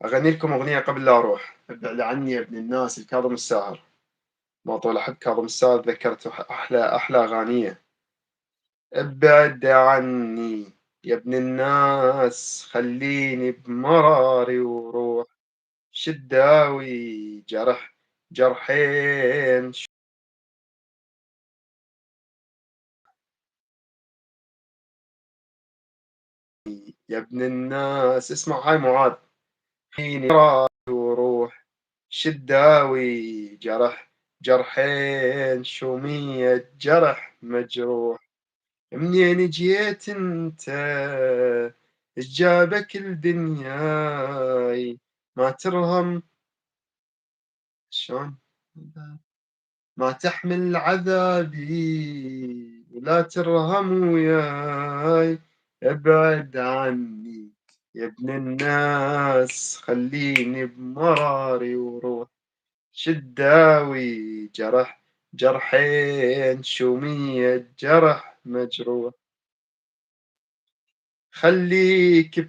أغني لكم أغنية قبل لا أروح، ابعد عني يا ابن الناس لكاظم الساهر. ما طول أحب كاظم الساهر تذكرت أحلى أغانيه. ابعد عني يا ابن الناس خليني بمراري وروح، شداوي جرحين يا ابن الناس اسمع هاي معاذ، خليني بمراري وروح، شداوي جرحين شومية جرح مجروح. منين جيت انت ايش جابك الدنياي ما ترهم شلون ما تحمل عذابي ولا ترهم وياي. ابعد عني يا ابن الناس خليني بمراري وروح، شداوي جرحين شومية جرح مجروح. خليك